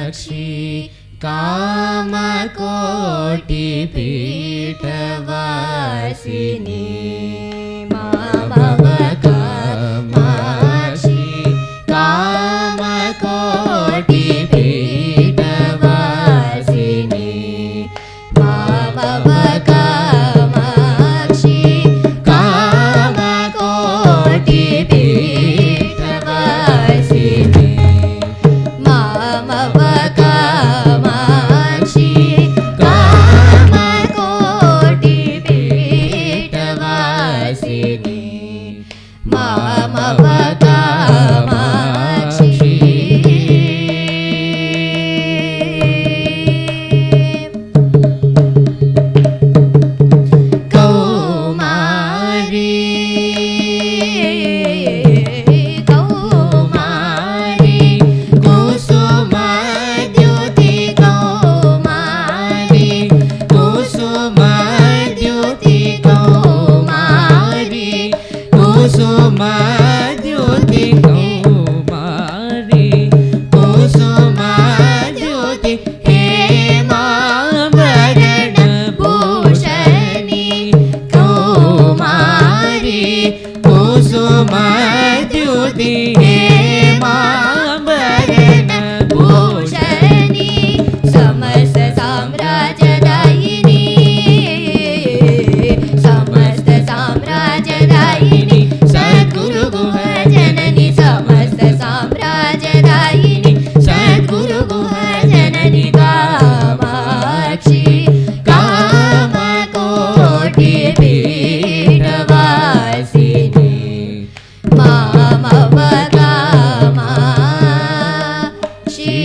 कामकोटिपीठवासिनी मा कामाक्षी कामकोटिपीठवासिनी मा कामाक्षी कामकोटिपीठवासिनी मा कामाक्षी कामकोटिपीठवासिनी मा कामाक्षी कौमारी कौमारी कुसुमद्युति कौमारी कुसुमद्युति कौमारी कुसुमद्युति कौमारी कुसुमद्युति हेमाभरण भूषणी कौमारी कुसुमद्युति हेमाभरण भूषणी समस्त साम्राज्यदायिनी समस्त साम्राज्यदायिनी सद्गुरु गुह जननी समस्त साम्राज्यदायिनी सद्गुरु गुह जननी कामाक्षी कामकोटिपीठवासिनी मा कामाक्षी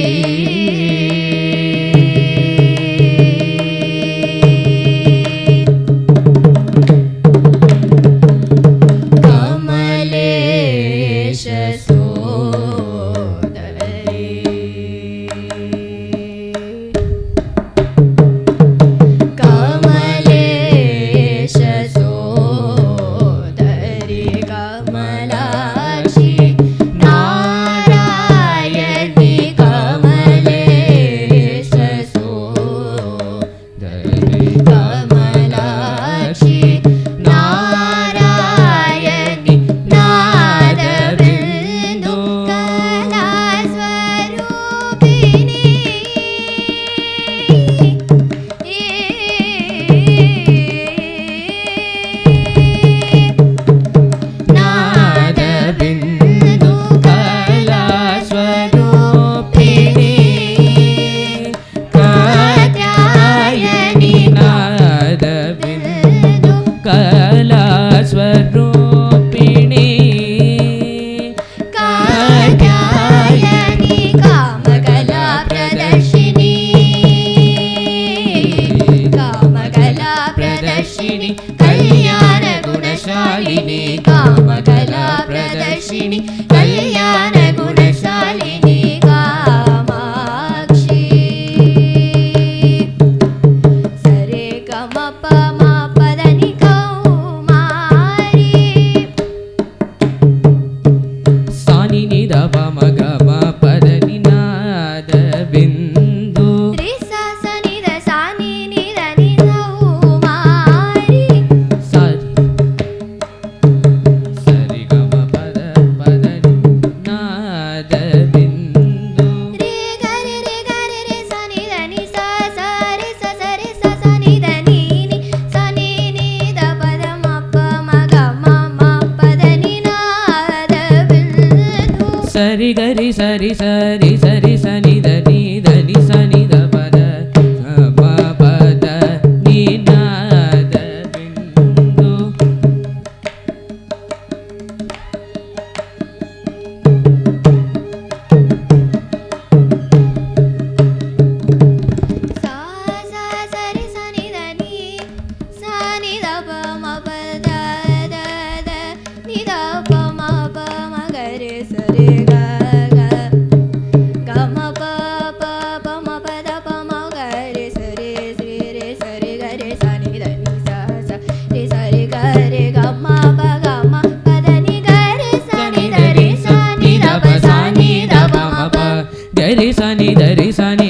कमलेश सोदरी कमलेश सोदरी कमलाक्षी नारायणी कमलेश सोदरी कमलाक्षी नारायणी नादबिन्दु कलास्वरूपिणी नादबिन्दु कलास्वरूपिणी कात्यायनी नादबिन्दु कलास्वरूपिणी कात्यायनी कामकला प्रदर्शिनी कामकला प्रदर्शिनी कल्याण गुणशालिनी कामकला प्रदर्शिनी कल्याण गुणशालिनी कामाक्षी सरे गम पम पदनि कौमारी सानि निध पम गम पदनि नादबिन्दु रि स स नि ध सा नि ध नि कौमारी सरि सरि गम पद पदनि नादबिन्दु रे ग रे स नि ध नि सा सा रे स स नि ध नि स नि ध पद म प म ग म पद नि नादबिन्दु सरि गरि सरि सरि सरि सनि ध नि सनि ध पद प पद नि नादबिन्दु सा सा सरि स नि ध नि सा नि ध प म प द द द नि ध प म प म ग रे स रे ग ग ग म प प प म प द प म ग रे स रे रे स रे ग रे स नि ध नि सा सा रे स रे ग रे ग म प ग म प द नि ग रे स नि ध रे स नि ध प सा नि ध प म प गरि सनि ध रि सनि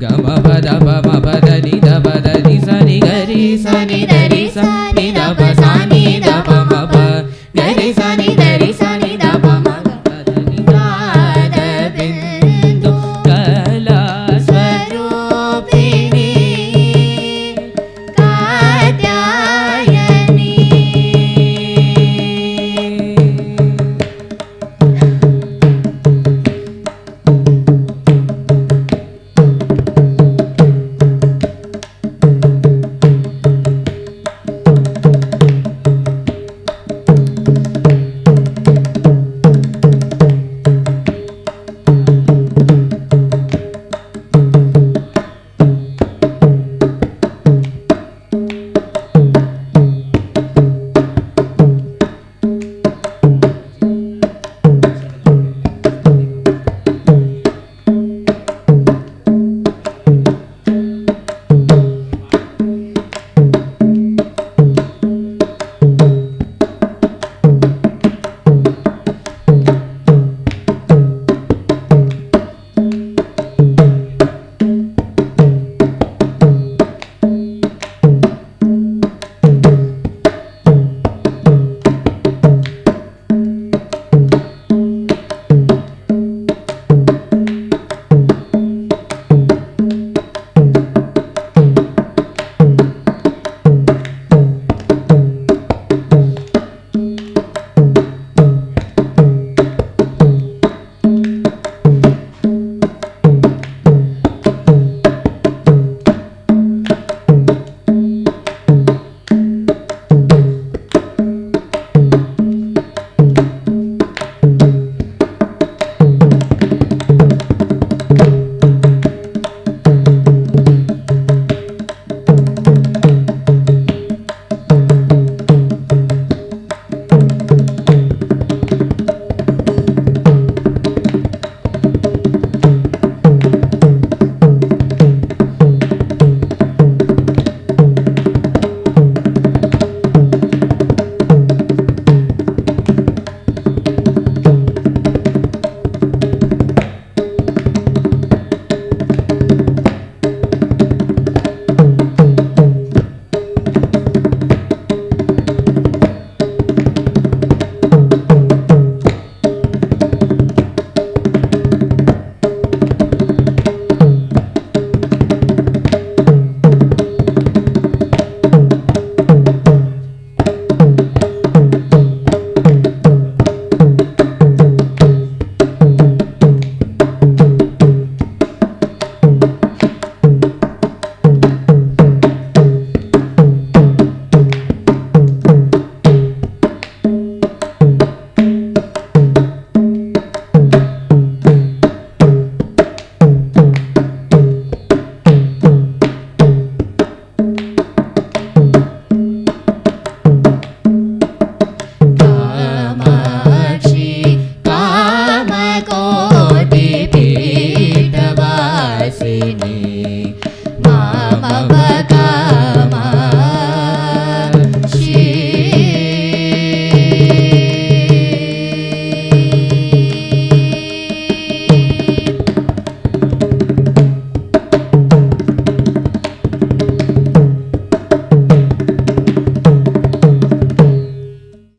గమ పద పమ పద ని ద పద ని స ని గరి స ని ద రి స ని ద ప స ని ద ప మ ప గరి స